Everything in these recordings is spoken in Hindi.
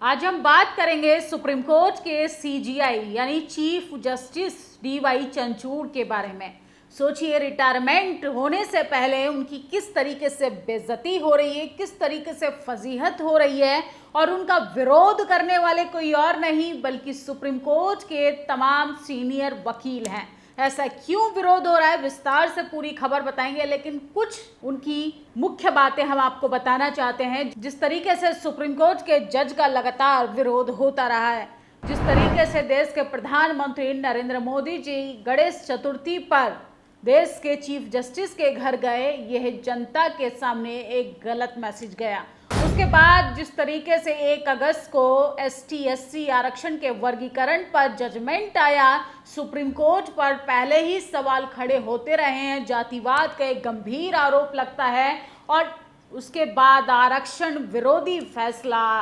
आज हम बात करेंगे सुप्रीम कोर्ट के सीजीआई यानी चीफ जस्टिस डीवाई चंद्रचूड़ के बारे में। सोचिए, रिटायरमेंट होने से पहले उनकी किस तरीके से बेइज्जती हो रही है, किस तरीके से फजीहत हो रही है, और उनका विरोध करने वाले कोई और नहीं बल्कि सुप्रीम कोर्ट के तमाम सीनियर वकील हैं। ऐसा क्यों विरोध हो रहा है, विस्तार से पूरी खबर बताएंगे, लेकिन कुछ उनकी मुख्य बातें हम आपको बताना चाहते हैं। जिस तरीके से सुप्रीम कोर्ट के जज का लगातार विरोध होता रहा है, जिस तरीके से देश के प्रधानमंत्री नरेंद्र मोदी जी गणेश चतुर्थी पर देश के चीफ जस्टिस के घर गए, यह जनता के सामने एक गलत मैसेज गया। उसके बाद जिस तरीके से 1 अगस्त को ST/SC आरक्षण के वर्गीकरण पर जजमेंट आया, सुप्रीम कोर्ट पर पहले ही सवाल खड़े होते रहे हैं, जातिवाद का एक गंभीर आरोप लगता है, और उसके बाद आरक्षण विरोधी फैसला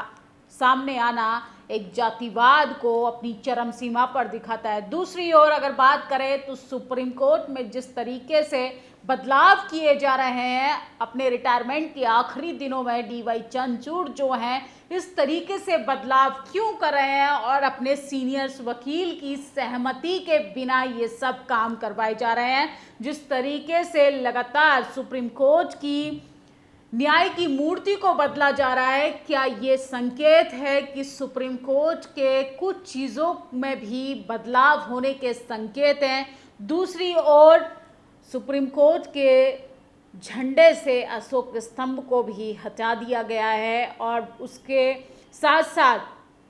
सामने आना एक जातिवाद को अपनी चरम सीमा पर दिखाता है। दूसरी ओर अगर बात करें तो सुप्रीम कोर्ट में जिस तरीके से बदलाव किए जा रहे हैं अपने रिटायरमेंट के आखिरी दिनों में, डीवाई चंद्रचूड़ जो हैं इस तरीके से बदलाव क्यों कर रहे हैं और अपने सीनियर्स वकील की सहमति के बिना ये सब काम करवाए जा रहे हैं। जिस तरीके से लगातार सुप्रीम कोर्ट की न्याय की मूर्ति को बदला जा रहा है, क्या ये संकेत है कि सुप्रीम कोर्ट के कुछ चीज़ों में भी बदलाव होने के संकेत हैं? दूसरी ओर सुप्रीम कोर्ट के झंडे से अशोक स्तंभ को भी हटा दिया गया है, और उसके साथ साथ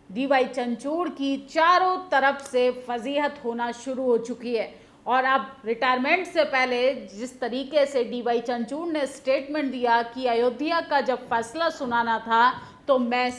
डीवाई चंद्रचूड़ की चारों तरफ से फजीहत होना शुरू हो चुकी है। और अब रिटायरमेंट से पहले जिस तरीके से डीवाई चंद्रचूड़ ने स्टेटमेंट दिया कि अयोध्या का जब फैसला सुनाना था तो मैं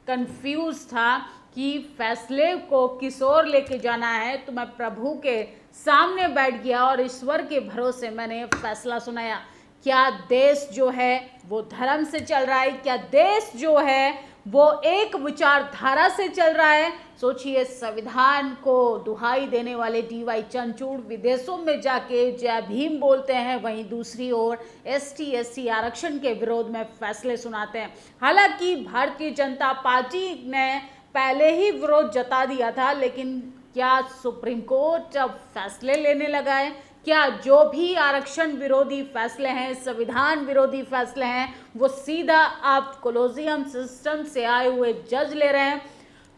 कंफ्यूज था कि फैसले को किस ओर लेके जाना है, तो मैं प्रभु के सामने बैठ गया और ईश्वर के भरोसे मैंने फैसला सुनाया। क्या देश जो है वो धर्म से चल रहा है? क्या देश जो है वो एक विचारधारा से चल रहा है? सोचिए, संविधान को दुहाई देने वाले डीवाई चंद्रचूड़ विदेशों में जाके जय भीम बोलते हैं, वहीं दूसरी ओर ST/SC आरक्षण के विरोध में फैसले सुनाते हैं। हालांकि भारतीय जनता पार्टी ने पहले ही विरोध जता दिया था, लेकिन क्या सुप्रीम कोर्ट अब फैसले लेने लगा है? क्या जो भी आरक्षण विरोधी फैसले हैं, संविधान विरोधी फैसले हैं, वो सीधा आप कोलोजियम सिस्टम से आए हुए जज ले रहे हैं?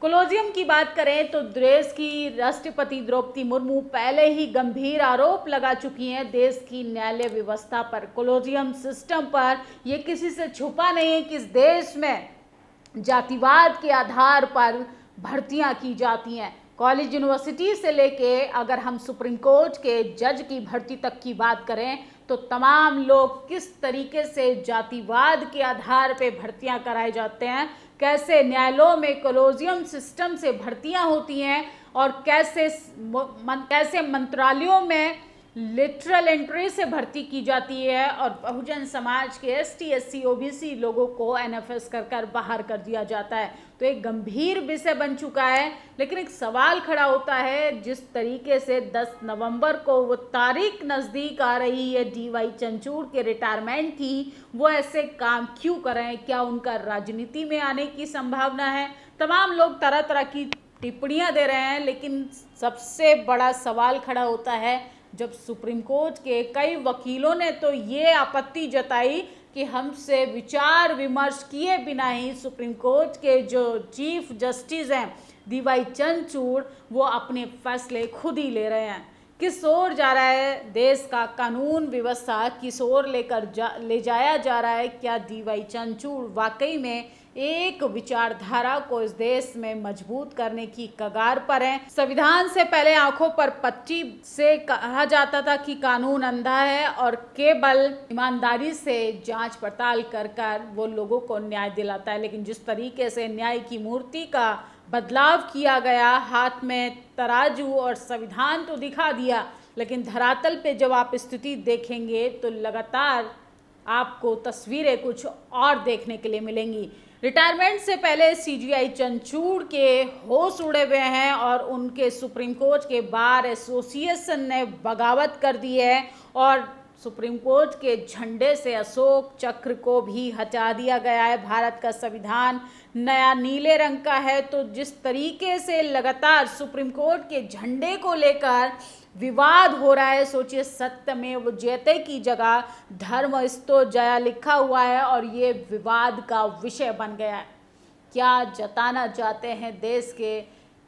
कोलोजियम की बात करें तो देश की राष्ट्रपति द्रौपदी मुर्मू पहले ही गंभीर आरोप लगा चुकी हैं देश की न्यायालय व्यवस्था पर, कोलोजियम सिस्टम पर। ये किसी से छुपा नहीं है कि इस देश में जातिवाद के आधार पर भर्तियां की जाती हैं। कॉलेज यूनिवर्सिटी से लेके अगर हम सुप्रीम कोर्ट के जज की भर्ती तक की बात करें तो तमाम लोग किस तरीके से जातिवाद के आधार पे भर्तियां कराए जाते हैं, कैसे न्यायालयों में कोलोजियम सिस्टम से भर्तियां होती हैं, और कैसे मंत्रालयों में लिटरल एंट्री से भर्ती की जाती है, और बहुजन समाज के ST/SC OBC लोगों को NFS कर बाहर कर दिया जाता है। तो एक गंभीर विषय बन चुका है। लेकिन एक सवाल खड़ा होता है, जिस तरीके से 10 नवंबर को वो तारीख नज़दीक आ रही है डीवाई चंद्रचूड़ के रिटायरमेंट की, वो ऐसे काम क्यों कर रहे हैं? क्या उनका राजनीति में आने की संभावना है? तमाम लोग तरह तरह की टिप्पणियां दे रहे हैं, लेकिन सबसे बड़ा सवाल खड़ा होता है जब सुप्रीम कोर्ट के कई वकीलों ने तो ये आपत्ति जताई कि हमसे विचार विमर्श किए बिना ही सुप्रीम कोर्ट के जो चीफ जस्टिस हैं डीवाई चंद्रचूड़, वो अपने फैसले खुद ही ले रहे हैं। किस ओर जा रहा है देश का कानून व्यवस्था, किस ओर ले जाया जा रहा है? क्या डीवाई चंद्रचूड़ वाकई में एक विचारधारा को इस देश में मजबूत करने की कगार पर है? संविधान से पहले आंखों पर पट्टी से कहा जाता था कि कानून अंधा है और केवल ईमानदारी से जांच पड़ताल कर वो लोगों को न्याय दिलाता है। लेकिन जिस तरीके से न्याय की मूर्ति का बदलाव किया गया, हाथ में तराजू और संविधान तो दिखा दिया, लेकिन धरातल पे जब आप स्थिति देखेंगे तो लगातार आपको तस्वीरें कुछ और देखने के लिए मिलेंगी। रिटायरमेंट से पहले सीजीआई चंद्रचूड़ के होश उड़े हुए हैं और उनके सुप्रीम कोर्ट के बार एसोसिएशन ने बगावत कर दी है और सुप्रीम कोर्ट के झंडे से अशोक चक्र को भी हटा दिया गया है। भारत का संविधान नया नीले रंग का है। तो जिस तरीके से लगातार सुप्रीम कोर्ट के झंडे को लेकर विवाद हो रहा है, सोचिए सत्यमेव जयते की जगह धर्मस्तो जया लिखा हुआ है और ये विवाद का विषय बन गया है। क्या जताना चाहते हैं देश के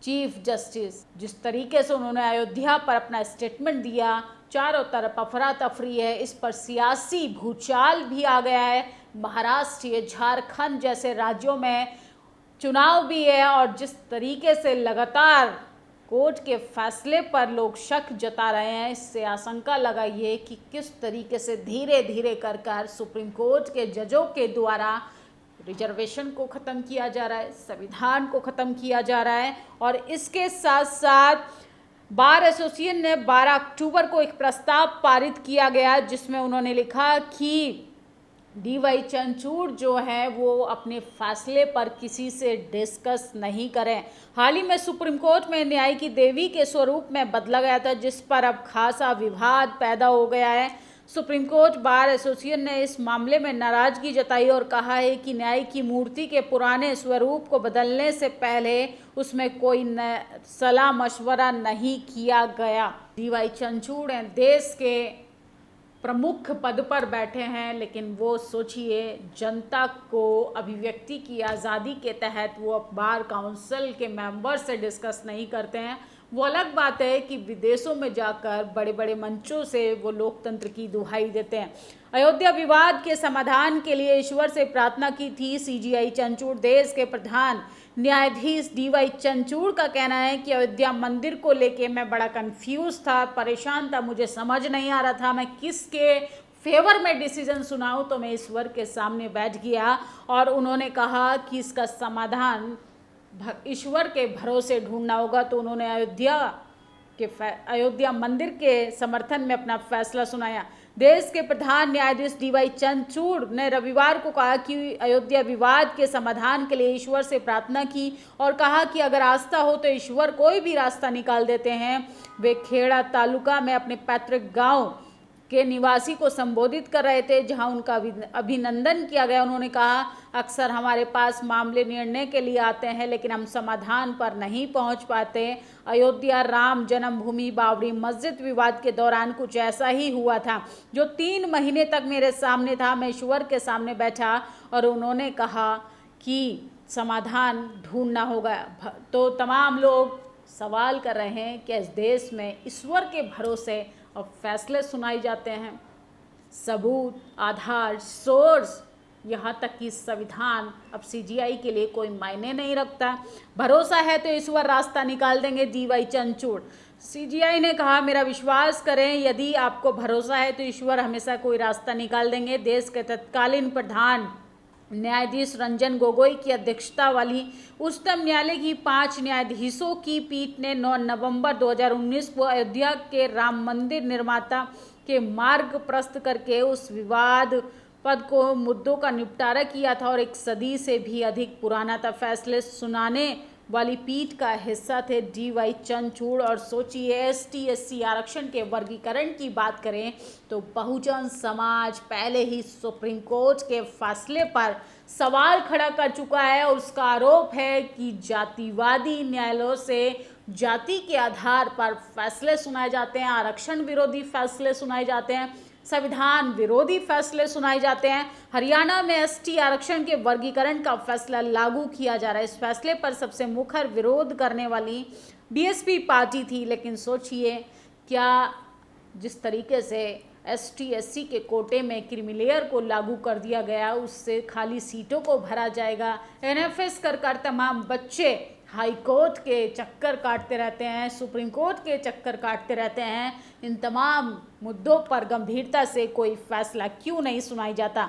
चीफ जस्टिस? जिस तरीके से उन्होंने अयोध्या पर अपना स्टेटमेंट दिया, चारों तरफ अफरा तफरी है, इस पर सियासी भूचाल भी आ गया है। महाराष्ट्र, झारखंड जैसे राज्यों में चुनाव भी है और जिस तरीके से लगातार कोर्ट के फैसले पर लोग शक जता रहे हैं, इससे आशंका लगाई है कि किस तरीके से धीरे धीरे कर सुप्रीम कोर्ट के जजों के द्वारा रिजर्वेशन को ख़त्म किया जा रहा है, संविधान को ख़त्म किया जा रहा है। और इसके साथ साथ बार एसोसिएशन ने 12 अक्टूबर को एक प्रस्ताव पारित किया गया जिसमें उन्होंने लिखा कि डीवाई चंद्रचूड़ जो है वो अपने फैसले पर किसी से डिस्कस नहीं करें। हाल ही में सुप्रीम कोर्ट में न्याय की देवी के स्वरूप में बदला गया था, जिस पर अब खासा विवाद पैदा हो गया है। सुप्रीम कोर्ट बार एसोसिएशन ने इस मामले में नाराजगी जताई और कहा है कि न्याय की मूर्ति के पुराने स्वरूप को बदलने से पहले उसमें कोई सलाह मशवरा नहीं किया गया। डीवाई चंद्रचूड़ देश के प्रमुख पद पर बैठे हैं, लेकिन वो सोचिए जनता को अभिव्यक्ति की आज़ादी के तहत वो बार काउंसिल के मेंबर से डिस्कस नहीं करते हैं। वो अलग बात है कि विदेशों में जाकर बड़े बड़े मंचों से वो लोकतंत्र की दुहाई देते हैं। अयोध्या विवाद के समाधान के लिए ईश्वर से प्रार्थना की थी सीजीआई चंद्रचूड़। देश के प्रधान न्यायाधीश डीवाई चंद्रचूड़ का कहना है कि अयोध्या मंदिर को लेके मैं बड़ा कंफ्यूज था, परेशान था, मुझे समझ नहीं आ रहा था मैं किसके फेवर में डिसीजन सुनाऊं, तो मैं ईश्वर के सामने बैठ गया और उन्होंने कहा कि इसका समाधान ईश्वर के भरोसे ढूंढना होगा। तो उन्होंने अयोध्या मंदिर के समर्थन में अपना फैसला सुनाया। देश के प्रधान न्यायाधीश डीवाई चंद्रचूड़ ने रविवार को कहा कि अयोध्या विवाद के समाधान के लिए ईश्वर से प्रार्थना की और कहा कि अगर आस्था हो तो ईश्वर कोई भी रास्ता निकाल देते हैं। वे खेड़ा तालुका में अपने पैतृक गांव के निवासी को संबोधित कर रहे थे, जहां उनका अभिनंदन किया गया। उन्होंने कहा, अक्सर हमारे पास मामले निर्णय के लिए आते हैं लेकिन हम समाधान पर नहीं पहुंच पाते। अयोध्या राम जन्मभूमि बाबरी मस्जिद विवाद के दौरान कुछ ऐसा ही हुआ था जो 3 महीने तक मेरे सामने था। मैं ईश्वर के सामने बैठा और उन्होंने कहा कि समाधान ढूंढना होगा। तो तमाम लोग सवाल कर रहे हैं कि इस देश में ईश्वर के भरोसे और फैसले सुनाए जाते हैं, सबूत, आधार, सोर्स, यहाँ तक कि संविधान अब सीजीआई के लिए कोई मायने नहीं रखता। भरोसा है तो ईश्वर रास्ता निकाल देंगे, डीवाई चंद्रचूड़। सीजीआई ने कहा, मेरा विश्वास करें, यदि आपको भरोसा है तो ईश्वर हमेशा कोई रास्ता निकाल देंगे। देश के तत्कालीन प्रधान न्यायाधीश रंजन गोगोई की अध्यक्षता वाली उच्चतम न्यायालय की 5 न्यायाधीशों की पीठ ने 9 नवंबर 2019 को अयोध्या के राम मंदिर निर्माता के मार्ग प्रशस्त करके उस विवाद पद को मुद्दों का निपटारा किया था और 1 सदी से भी अधिक पुराना था। फैसले सुनाने वाली पीठ का हिस्सा थे डीवाई चंद्रचूड़। और सोचिए एसटी एससी आरक्षण के वर्गीकरण की बात करें तो बहुजन समाज पहले ही सुप्रीम कोर्ट के फैसले पर सवाल खड़ा कर चुका है। उसका आरोप है कि जातिवादी न्यायालयों से जाति के आधार पर फैसले सुनाए जाते हैं, आरक्षण विरोधी फैसले सुनाए जाते हैं, संविधान विरोधी फैसले सुनाए जाते हैं। हरियाणा में एसटी आरक्षण के वर्गीकरण का फैसला लागू किया जा रहा है। इस फैसले पर सबसे मुखर विरोध करने वाली बीएसपी पार्टी थी, लेकिन सोचिए क्या जिस तरीके से एसटी एससी के कोटे में क्रीमी लेयर को लागू कर दिया गया, उससे खाली सीटों को भरा जाएगा। एनएफएस कर तमाम बच्चे हाई कोर्ट के चक्कर काटते रहते हैं, सुप्रीम कोर्ट के चक्कर काटते रहते हैं। इन तमाम मुद्दों पर गंभीरता से कोई फैसला क्यों नहीं सुनाई जाता?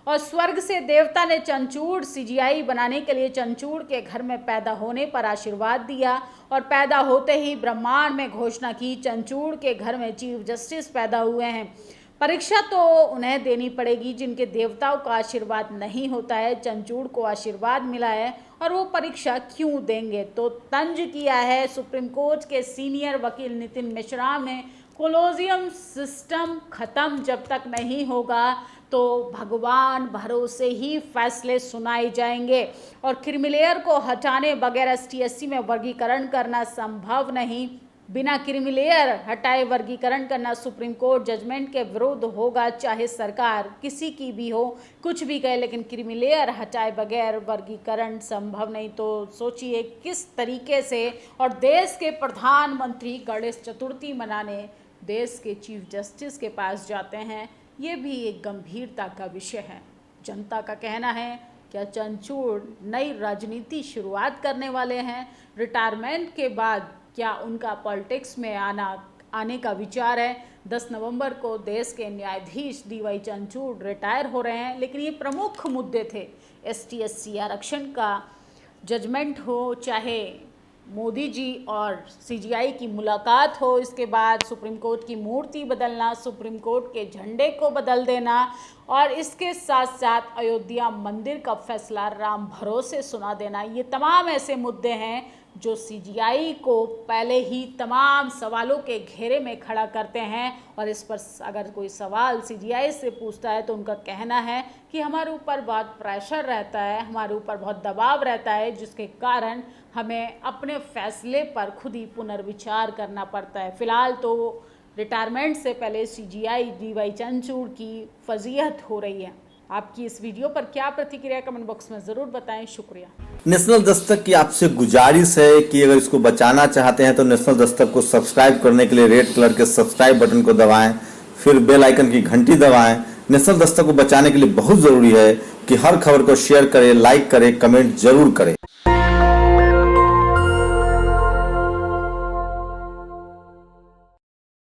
और स्वर्ग से देवता ने चंद्रचूड़ सीजीआई बनाने के लिए चंद्रचूड़ के घर में पैदा होने पर आशीर्वाद दिया और पैदा होते ही ब्रह्मांड में घोषणा की, चंद्रचूड़ के घर में चीफ जस्टिस पैदा हुए हैं। परीक्षा तो उन्हें देनी पड़ेगी जिनके देवताओं का आशीर्वाद नहीं होता है। चंद्रचूड़ को आशीर्वाद मिला है और वो परीक्षा क्यों देंगे? तो तंज किया है सुप्रीम कोर्ट के सीनियर वकील नितिन मिश्रा ने कोलोजियम सिस्टम खत्म जब तक नहीं होगा तो भगवान भरोसे ही फैसले सुनाए जाएंगे और क्रीमीलेयर को हटाने बगैर ST/SC में वर्गीकरण करना संभव नहीं। बिना क्रीमीलेयर हटाए वर्गीकरण करना सुप्रीम कोर्ट जजमेंट के विरुद्ध होगा, चाहे सरकार किसी की भी हो, कुछ भी कहे, लेकिन क्रीमीलेयर हटाए बगैर वर्गीकरण संभव नहीं। तो सोचिए किस तरीके से, और देश के प्रधानमंत्री गणेश चतुर्थी मनाने देश के चीफ जस्टिस के पास जाते हैं, ये भी एक गंभीरता का विषय है। जनता का कहना है क्या चंद्रचूड़ नई राजनीति शुरुआत करने वाले हैं? रिटायरमेंट के बाद क्या उनका पॉलिटिक्स में आने का विचार है? 10 नवंबर को देश के न्यायाधीश DY चंद्रचूड़ रिटायर हो रहे हैं, लेकिन ये प्रमुख मुद्दे थे। ST/SC आरक्षण का जजमेंट हो, चाहे मोदी जी और CGI की मुलाकात हो, इसके बाद सुप्रीम कोर्ट की मूर्ति बदलना, सुप्रीम कोर्ट के झंडे को बदल देना, और इसके साथ साथ अयोध्या मंदिर का फैसला राम भरोसे सुना देना, ये तमाम ऐसे मुद्दे हैं जो CGI को पहले ही तमाम सवालों के घेरे में खड़ा करते हैं। और इस पर अगर कोई सवाल CGI से पूछता है तो उनका कहना है कि हमारे ऊपर बहुत प्रेशर रहता है, हमारे ऊपर बहुत दबाव रहता है, जिसके कारण हमें अपने फैसले पर खुद ही पुनर्विचार करना पड़ता है। फिलहाल तो रिटायरमेंट से पहले CGI DY चंद्रचूड़ की फजीहत हो रही है। आपकी इस वीडियो पर क्या प्रतिक्रिया, कमेंट बॉक्स में ज़रूर बताएं। शुक्रिया। नेशनल दस्तक की आपसे गुजारिश है कि अगर इसको बचाना चाहते हैं तो नेशनल दस्तक को सब्सक्राइब करने के लिए रेड कलर के सब्सक्राइब बटन को दबाएं, फिर बेल आइकन की घंटी दबाएं। नेशनल दस्तक को बचाने के लिए बहुत जरूरी है कि हर खबर को शेयर करें, लाइक करें, कमेंट जरूर करें।